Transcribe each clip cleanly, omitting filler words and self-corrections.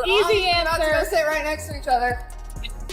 Easy answer. Not to go answer. sit right next to each other.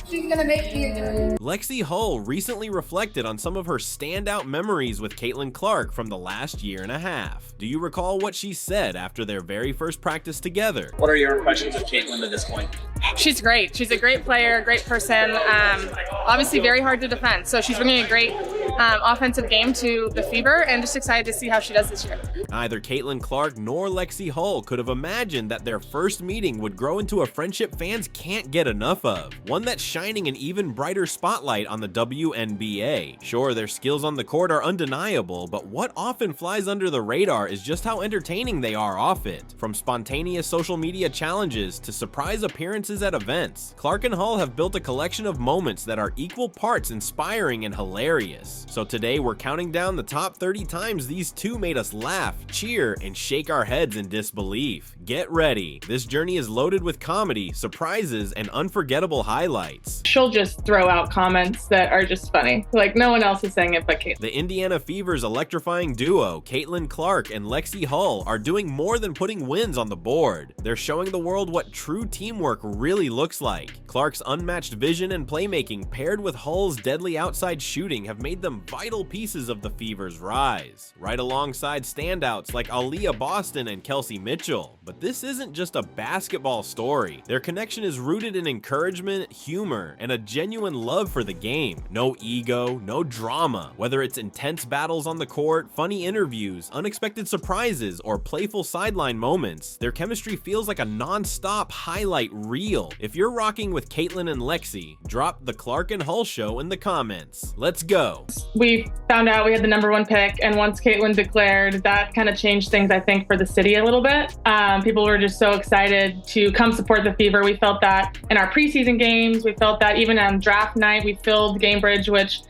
She's gonna make you. Lexie Hull recently reflected on some of her standout memories with Caitlin Clark from the last year and a half. Do you recall what she said after their very first practice together? What are your impressions of Caitlin at this point? She's great. She's a great player, great person. Obviously very hard to defend. So she's bringing a great offensive game to the Fever, and just excited to see how she does this year. Neither Caitlin Clark nor Lexie Hull could have imagined that their first meeting would grow into a friendship fans can't get enough of. One that's shining an even brighter spotlight on the WNBA. Sure, their skills on the court are undeniable, but what often flies under the radar is just how entertaining they are off it. From spontaneous social media challenges to surprise appearances at events, Clark and Hull have built a collection of moments that are equal parts inspiring and hilarious. So today we're counting down the top 30 times these two made us laugh, cheer, and shake our heads in disbelief. Get ready. This journey is loaded with comedy, surprises, and unforgettable highlights. She'll just throw out comments that are just funny. Like, no one else is saying it but Caitlin. The Indiana Fever's electrifying duo, Caitlin Clark and Lexie Hull, are doing more than putting wins on the board. They're showing the world what true teamwork really looks like. Clark's unmatched vision and playmaking paired with Hull's deadly outside shooting have made them vital pieces of the Fever's rise, right alongside standouts like Aaliyah Boston and Kelsey Mitchell. But this isn't just a basketball story. Their connection is rooted in encouragement, humor, and a genuine love for the game. No ego, no drama. Whether it's intense battles on the court, funny interviews, unexpected surprises, or playful sideline moments, their chemistry feels like a non-stop highlight reel. If you're rocking with Caitlin and Lexie, drop the Clark and Hull show in the comments. Let's go. We found out we had the #1 pick, and once Caitlin declared, that kind of changed things, I think, for the city a little bit. People were just so excited to come support the Fever. We felt that in our preseason games. We felt that even on draft night, we filled Gamebridge, which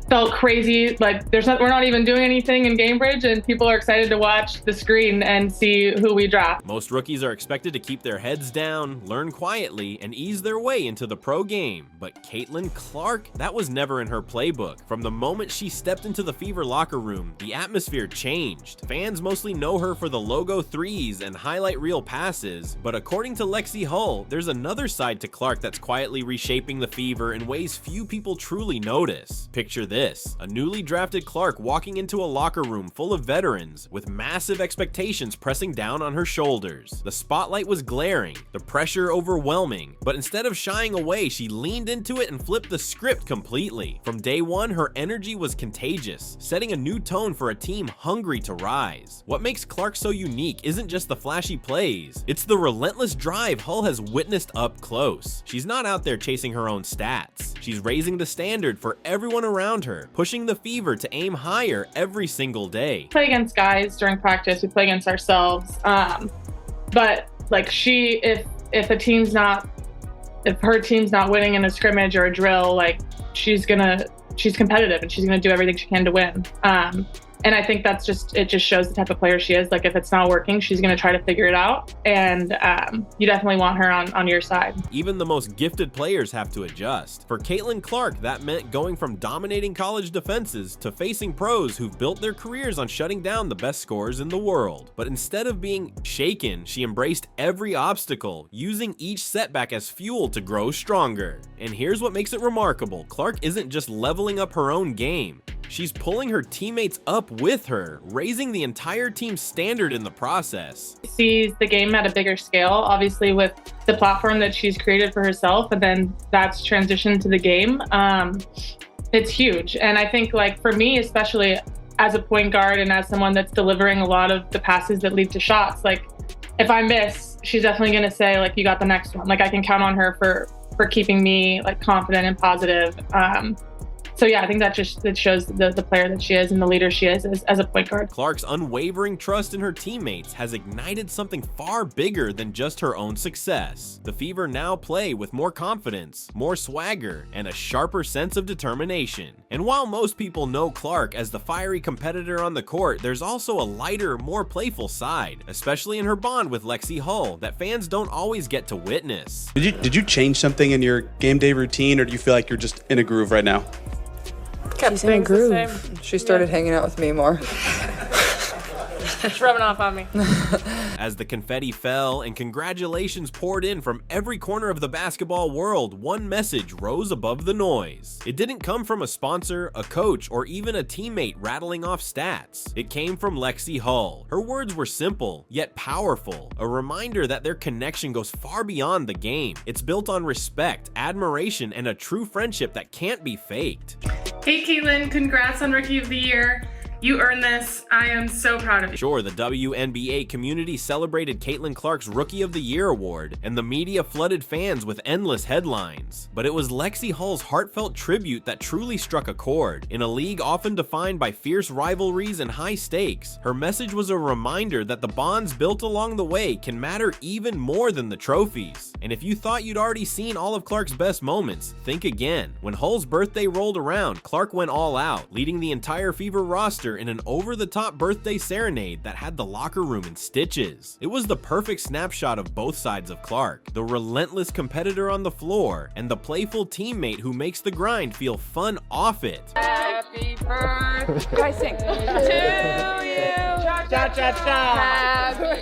felt crazy. Like, we're not even doing anything in Gamebridge, and people are excited to watch the screen and see who we draft. Most rookies are expected to keep their heads down, learn quietly, and ease their way into the pro game. But Caitlin Clark, that was never in her playbook. From the moment she stepped into the Fever locker room, the atmosphere changed. Fans mostly know her for the logo threes and highlight reel passes, but according to Lexie Hull, there's another side to Clark that's quietly reshaping the Fever in ways few people truly notice. Picture this. A newly drafted Clark walking into a locker room full of veterans with massive expectations pressing down on her shoulders. The spotlight was glaring, the pressure overwhelming, but instead of shying away, she leaned into it and flipped the script completely. From day one, her energy was contagious, setting a new tone for a team hungry to rise. What makes Clark so unique isn't just the flashy plays, it's the relentless drive Hull has witnessed up close. She's not out there chasing her own stats. She's raising the standard for everyone around her, pushing the Fever to aim higher every single day. We play against guys during practice. We play against ourselves. But like, if her team's not winning in a scrimmage or a drill, like, she's competitive and she's gonna do everything she can to win. And I think it just shows the type of player she is. Like, if it's not working, she's going to try to figure it out. And you definitely want her on your side. Even the most gifted players have to adjust. For Caitlin Clark, that meant going from dominating college defenses to facing pros who've built their careers on shutting down the best scorers in the world. But instead of being shaken, she embraced every obstacle, using each setback as fuel to grow stronger. And here's what makes it remarkable. Clark isn't just leveling up her own game. She's pulling her teammates up with her, raising the entire team's standard in the process. She sees the game at a bigger scale, obviously with the platform that she's created for herself, and then that's transitioned to the game. It's huge. And I think, like, for me, especially as a point guard and as someone that's delivering a lot of the passes that lead to shots, like, if I miss, she's definitely going to say, like, you got the next one. Like, I can count on her for keeping me, like, confident and positive. So yeah, I think that shows the player that she is and the leader she is as a point guard. Clark's unwavering trust in her teammates has ignited something far bigger than just her own success. The Fever now play with more confidence, more swagger, and a sharper sense of determination. And while most people know Clark as the fiery competitor on the court, there's also a lighter, more playful side, especially in her bond with Lexie Hull, that fans don't always get to witness. Did you change something in your game day routine, or do you feel like you're just in a groove right now? She's in a groove. She started hanging out with me more. It's rubbing off on me. As the confetti fell and congratulations poured in from every corner of the basketball world, one message rose above the noise. It didn't come from a sponsor, a coach, or even a teammate rattling off stats. It came from Lexie Hull. Her words were simple, yet powerful, a reminder that their connection goes far beyond the game. It's built on respect, admiration, and a true friendship that can't be faked. Hey Caitlin, congrats on Rookie of the Year. You earned this. I am so proud of you. Sure, the WNBA community celebrated Caitlin Clark's Rookie of the Year award, and the media flooded fans with endless headlines. But it was Lexie Hull's heartfelt tribute that truly struck a chord. In a league often defined by fierce rivalries and high stakes, her message was a reminder that the bonds built along the way can matter even more than the trophies. And if you thought you'd already seen all of Clark's best moments, think again. When Hull's birthday rolled around, Clark went all out, leading the entire Fever roster in an over-the-top birthday serenade that had the locker room in stitches. It was the perfect snapshot of both sides of Clark, the relentless competitor on the floor and the playful teammate who makes the grind feel fun off it. Happy birthday. Guys, sing. To you. Happy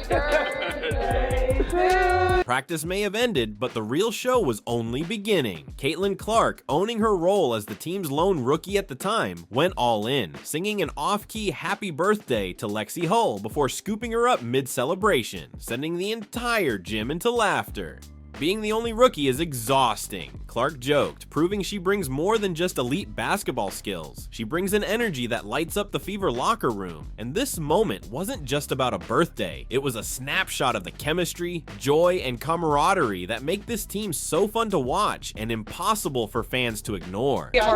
birthday to you. Practice may have ended, but the real show was only beginning. Caitlin Clark, owning her role as the team's lone rookie at the time, went all in, singing an off-key happy birthday to Lexie Hull before scooping her up mid-celebration, sending the entire gym into laughter. Being the only rookie is exhausting, Clark joked, proving she brings more than just elite basketball skills. She brings an energy that lights up the Fever locker room. And this moment wasn't just about a birthday, it was a snapshot of the chemistry, joy, and camaraderie that make this team so fun to watch and impossible for fans to ignore. Happy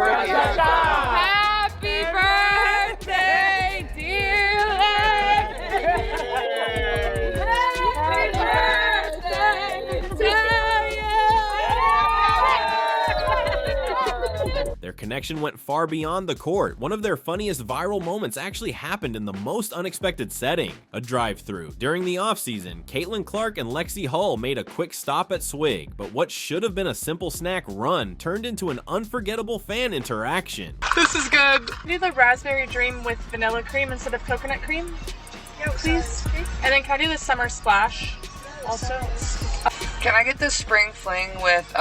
birthday, dear Lexie. Happy birthday to you. Their connection went far beyond the court. One of their funniest viral moments actually happened in the most unexpected setting, a drive-thru. During the offseason, Caitlin Clark and Lexie Hull made a quick stop at Swig, but what should have been a simple snack run turned into an unforgettable fan interaction. This is good. Do the raspberry dream with vanilla cream instead of coconut cream, please. And then can I do the summer splash also? Can I get the spring fling with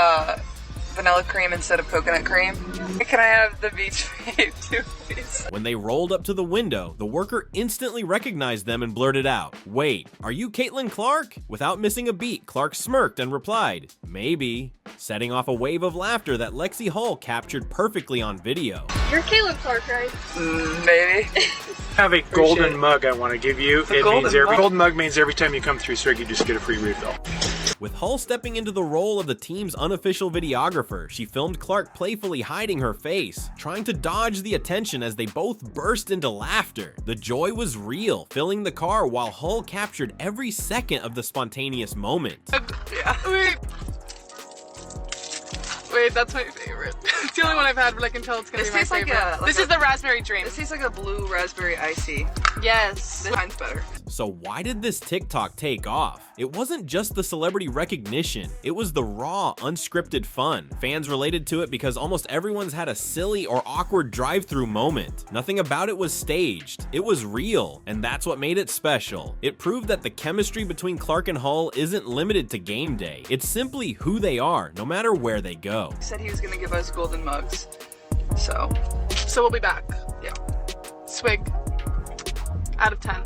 vanilla cream instead of coconut cream? Can I have the beach babe too, please? When they rolled up to the window, the worker instantly recognized them and blurted out, "Wait, are you Caitlin Clark?" Without missing a beat, Clark smirked and replied, "Maybe," setting off a wave of laughter that Lexie Hull captured perfectly on video. You're Caitlin Clark, right? Maybe. I have a golden mug I want to give you. Golden Mug means every time you come through Swig, you just get a free refill. With Hull stepping into the role of the team's unofficial videographer, she filmed Clark playfully hiding her face, trying to dodge the attention as they both burst into laughter. The joy was real, filling the car while Hull captured every second of the spontaneous moment. Yeah. Wait, that's my favorite. It's the only one I've had, but I can tell it's gonna be my favorite. This is the raspberry dream. This tastes like a blue raspberry icy. Yes. This mine's better. So why did this TikTok take off? It wasn't just the celebrity recognition, it was the raw, unscripted fun. Fans related to it because almost everyone's had a silly or awkward drive-through moment. Nothing about it was staged, it was real, and that's what made it special. It proved that the chemistry between Clark and Hull isn't limited to game day. It's simply who they are, no matter where they go. He said he was gonna give us golden mugs, so we'll be back. yeah. Swig. Out of 10.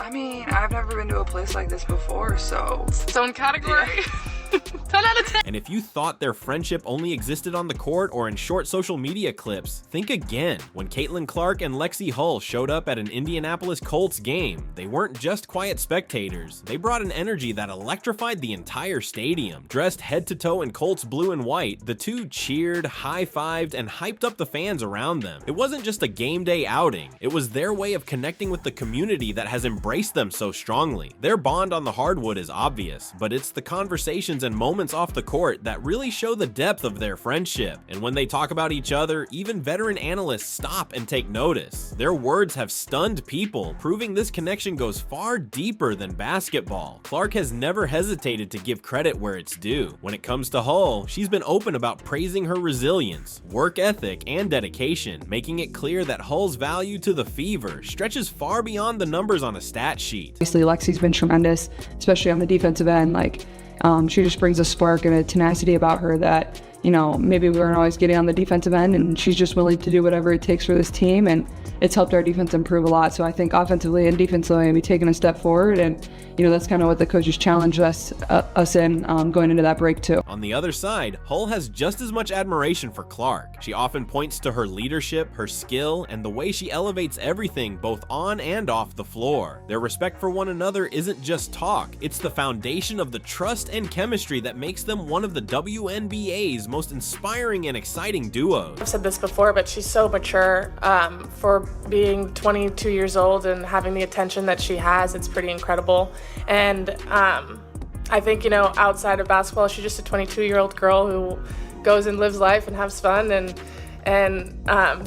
I mean, I've never been to a place like this before, so Its own category. 10 out of 10. And if you thought their friendship only existed on the court or in short social media clips, think again. When Caitlin Clark and Lexie Hull showed up at an Indianapolis Colts game, they weren't just quiet spectators. They brought an energy that electrified the entire stadium. Dressed head to toe in Colts blue and white, the two cheered, high-fived, and hyped up the fans around them. It wasn't just a game day outing. It was their way of connecting with the community that has embraced them so strongly. Their bond on the hardwood is obvious, but it's the conversations lines and moments off the court that really show the depth of their friendship. And when they talk about each other, even veteran analysts stop and take notice. Their words have stunned people, proving this connection goes far deeper than basketball. Clark has never hesitated to give credit where it's due. When it comes to Hull, she's been open about praising her resilience, work ethic, and dedication, making it clear that Hull's value to the Fever stretches far beyond the numbers on a stat sheet. Obviously, Lexie's been tremendous, especially on the defensive end. She just brings a spark and a tenacity about her that, maybe we weren't always getting on the defensive end, and she's just willing to do whatever it takes for this team, and it's helped our defense improve a lot. So I think offensively and defensively, we've taken a step forward, and that's kind of what the coaches challenged us in going into that break too. On the other side, Hull has just as much admiration for Clark. She often points to her leadership, her skill, and the way she elevates everything both on and off the floor. Their respect for one another isn't just talk, it's the foundation of the trust and chemistry that makes them one of the WNBA's most inspiring and exciting duos. I've said this before, but she's so mature for being 22 years old and having the attention that she has. It's pretty incredible. And I think, outside of basketball, she's just a 22-year-old girl who goes and lives life and has fun and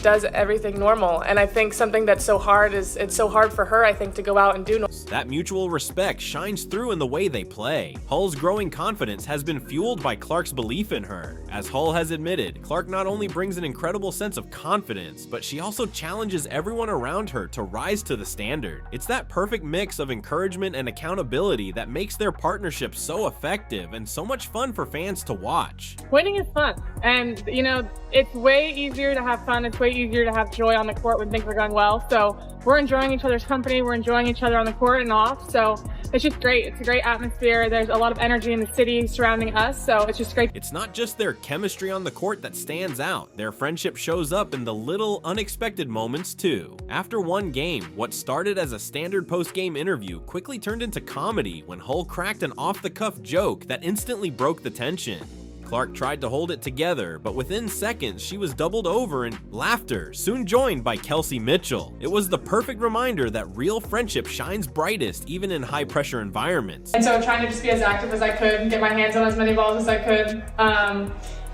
does everything normal. And I think something that's so hard is it's so hard for her, I think, to go out and do normal. That mutual respect shines through in the way they play. Hull's growing confidence has been fueled by Clark's belief in her. As Hull has admitted, Clark not only brings an incredible sense of confidence, but she also challenges everyone around her to rise to the standard. It's that perfect mix of encouragement and accountability that makes their partnership so effective and so much fun for fans to watch. Winning is fun, and it's way easier to have fun. It's way easier to have joy on the court when things are going well. So we're enjoying each other's company. We're enjoying each other on the court and off. So it's just great. It's a great atmosphere. There's a lot of energy in the city surrounding us. So it's just great. It's not just their chemistry on the court that stands out. Their friendship shows up in the little unexpected moments too. After one game, what started as a standard post-game interview quickly turned into comedy when Hull cracked an off-the-cuff joke that instantly broke the tension. Clark tried to hold it together, but within seconds, she was doubled over in laughter, soon joined by Kelsey Mitchell. It was the perfect reminder that real friendship shines brightest even in high-pressure environments. And so trying to just be as active as I could and get my hands on as many balls as I could,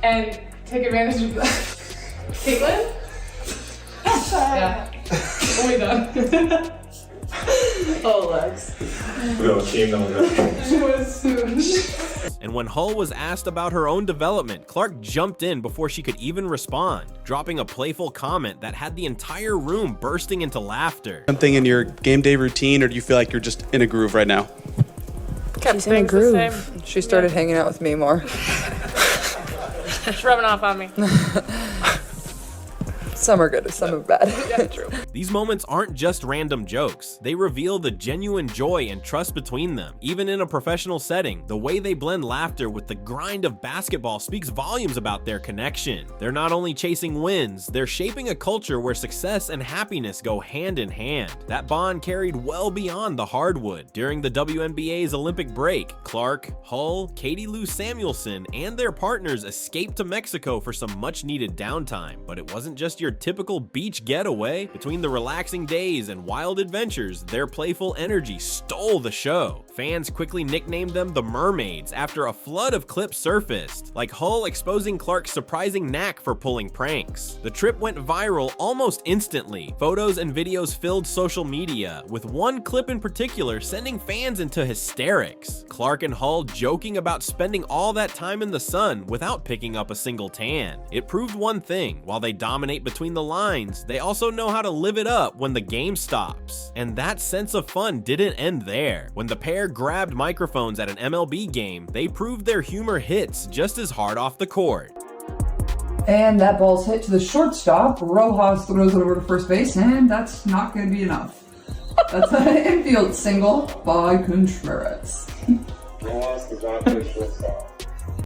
and take advantage of that. Caitlin? Yeah. What are we done? Oh, Lex. And when Hull was asked about her own development, Clark jumped in before she could even respond, dropping a playful comment that had the entire room bursting into laughter. Something in your game day routine, or do you feel like you're just in a groove right now? She's in a groove. She started hanging out with me more. She's rubbing off on me. Some are good, some are bad. Yeah, true. These moments aren't just random jokes. They reveal the genuine joy and trust between them. Even in a professional setting, the way they blend laughter with the grind of basketball speaks volumes about their connection. They're not only chasing wins, they're shaping a culture where success and happiness go hand in hand. That bond carried well beyond the hardwood. During the WNBA's Olympic break, Clark, Hull, Katie Lou Samuelson, and their partners escaped to Mexico for some much-needed downtime. But it wasn't just your typical beach getaway. Between the relaxing days and wild adventures, their playful energy stole the show. Fans quickly nicknamed them the Mermaids after a flood of clips surfaced, like Hull exposing Clark's surprising knack for pulling pranks. The trip went viral almost instantly. Photos and videos filled social media, with one clip in particular sending fans into hysterics. Clark and Hull joking about spending all that time in the sun without picking up a single tan. It proved one thing: while they dominate between the lines, they also know how to live it up when the game stops. And that sense of fun didn't end there. When the pair grabbed microphones at an MLB game, they proved their humor hits just as hard off the court. And that ball's hit to the shortstop. Rojas throws it over to first base, and that's not going to be enough. That's an infield single by Contreras.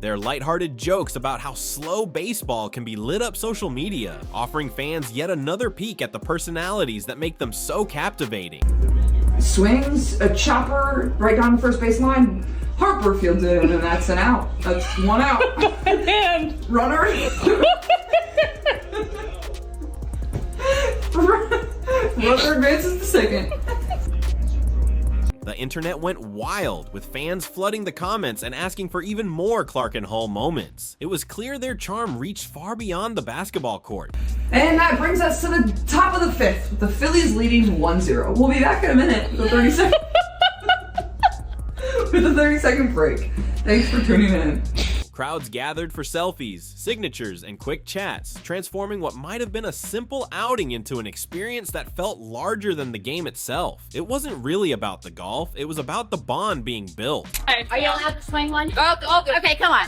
Their lighthearted jokes about how slow baseball can be lit up social media, offering fans yet another peek at the personalities that make them so captivating. Swings a chopper right down the first base line. Harper fields it in, and that's an out. That's one out. And runner. Runner advances to second. The internet went wild, with fans flooding the comments and asking for even more Clark and Hull moments. It was clear their charm reached far beyond the basketball court. And that brings us to the top of the fifth, with the Phillies leading 1-0. We'll be back in a minute with a 30-second with a 30-second break. Thanks for tuning in. Crowds gathered for selfies, signatures, and quick chats, transforming what might have been a simple outing into an experience that felt larger than the game itself. It wasn't really about the golf, it was about the bond being built. Are you allowed to swing one? Oh, okay, come on.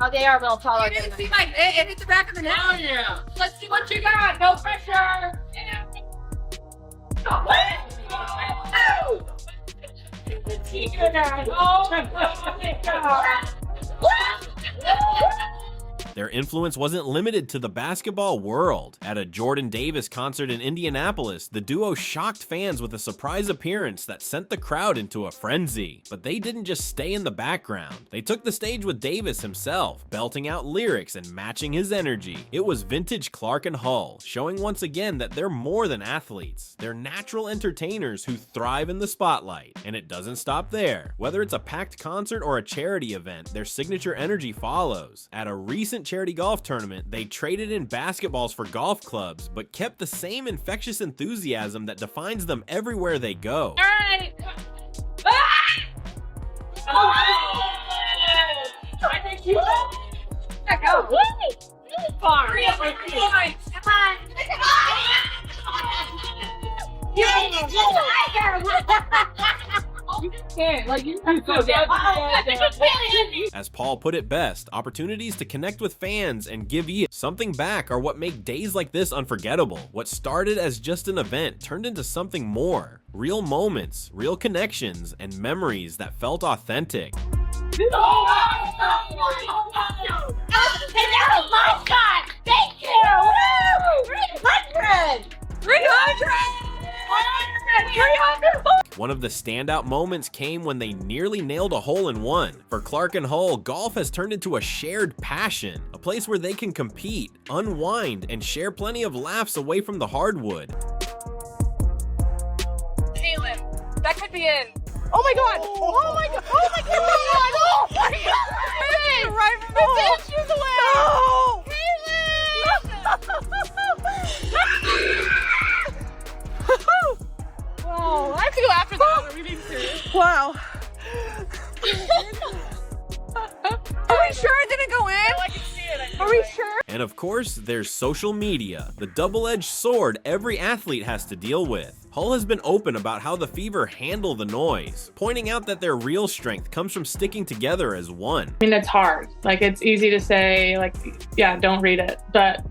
Oh, they are a little taller. It hit the back of the net. Oh, yeah. Let's see what you got. No pressure. Yeah. Oh, Their influence wasn't limited to the basketball world. At a Jordan Davis concert in Indianapolis, the duo shocked fans with a surprise appearance that sent the crowd into a frenzy. But they didn't just stay in the background. They took the stage with Davis himself, belting out lyrics and matching his energy. It was vintage Clark and Hull, showing once again that they're more than athletes. They're natural entertainers who thrive in the spotlight. And it doesn't stop there. Whether it's a packed concert or a charity event, their signature energy follows. At a recent charity golf tournament, they traded in basketballs for golf clubs, but kept the same infectious enthusiasm that defines them everywhere they go. All right. I think you go. Really far. Come on. You can't. Like, you can go down. As Paul put it best, opportunities to connect with fans and give you something back are what make days like this unforgettable. What started as just an event turned into something more. Real moments, real connections, and memories that felt authentic. Hey, that was my shot! Thank you! Woo! 300! 300! 300! One of the standout moments came when they nearly nailed a hole-in-one. For Clark and Hull, golf has turned into a shared passion, a place where they can compete, unwind, and share plenty of laughs away from the hardwood. Caitlin, that could be in. Oh my god! Oh my god! Oh my god! Oh my god! It's right from the hole. It's inches away. Wow! I have to go after that. Are we being serious? Wow! Are we sure it didn't go in? Oh, I can see it. Are we sure? And of course, there's social media, the double-edged sword every athlete has to deal with. Hull has been open about how the Fever handle the noise, pointing out that their real strength comes from sticking together as one. I mean, it's hard. Like, it's easy to say, like, yeah, don't read it, but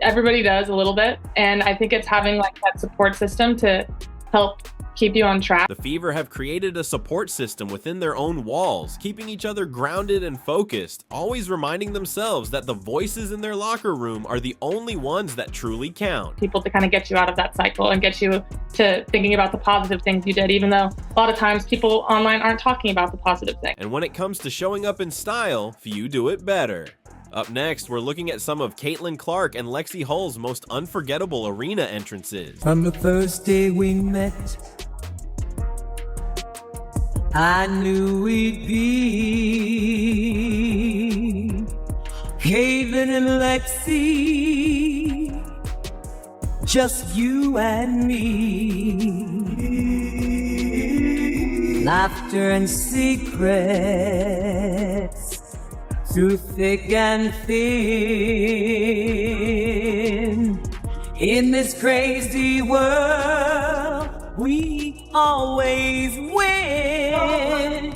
everybody does a little bit. And I think it's having like that support system to help keep you on track. The Fever have created a support system within their own walls, keeping each other grounded and focused, always reminding themselves that the voices in their locker room are the only ones that truly count. People to kind of get you out of that cycle and get you to thinking about the positive things you did, even though a lot of times people online aren't talking about the positive things. And when it comes to showing up in style, few do it better. Up next, we're looking at some of Caitlin Clark and Lexie Hull's most unforgettable arena entrances. On the first day we met, I knew we'd be Caitlin and Lexie, just you and me. Laughter and secrets through thick and thin. In this crazy world, we always win.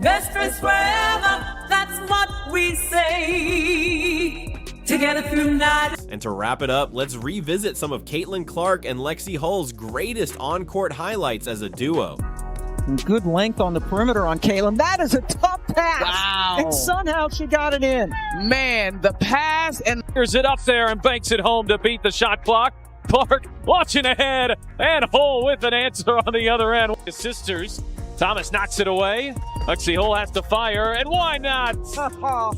Best friends forever, that's what we say. Together through night. And to wrap it up, let's revisit some of Caitlin Clark and Lexie Hull's greatest on-court highlights as a duo. Good length on the perimeter on Caitlin. That is a tough pass. Wow. And somehow she got it in. Man, the pass and here's it up there and banks it home to beat the shot clock. Clark watching ahead and Hull with an answer on the other end. His sisters. Thomas knocks it away. Lexie Hull has to fire, and why not? Come on.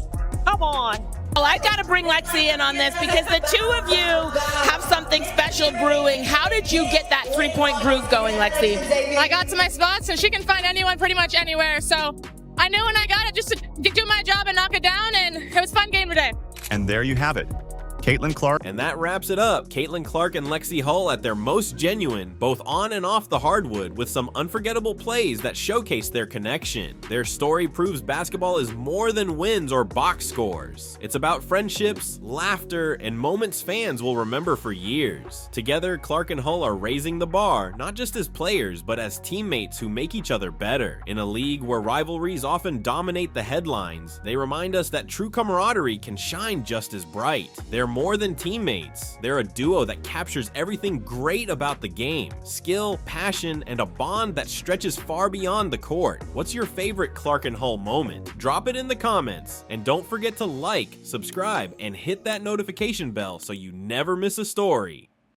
Well, I got to bring Lexie in on this because the two of you have something special brewing. How did you get that 3-point groove going, Lexie. I got to my spots, and she can find anyone pretty much anywhere. So I knew when I got it just to do my job and knock it down, and it was a fun game today. And there you have it. Caitlin Clark. And that wraps it up. Caitlin Clark and Lexie Hull at their most genuine, both on and off the hardwood, with some unforgettable plays that showcase their connection. Their story proves basketball is more than wins or box scores. It's about friendships, laughter, and moments fans will remember for years. Together, Clark and Hull are raising the bar, not just as players, but as teammates who make each other better. In a league where rivalries often dominate the headlines, they remind us that true camaraderie can shine just as bright. They're more than teammates. They're a duo that captures everything great about the game: skill, passion, and a bond that stretches far beyond the court. What's your favorite Clark and Hull moment? Drop it in the comments, and don't forget to like, subscribe, and hit that notification bell so you never miss a story.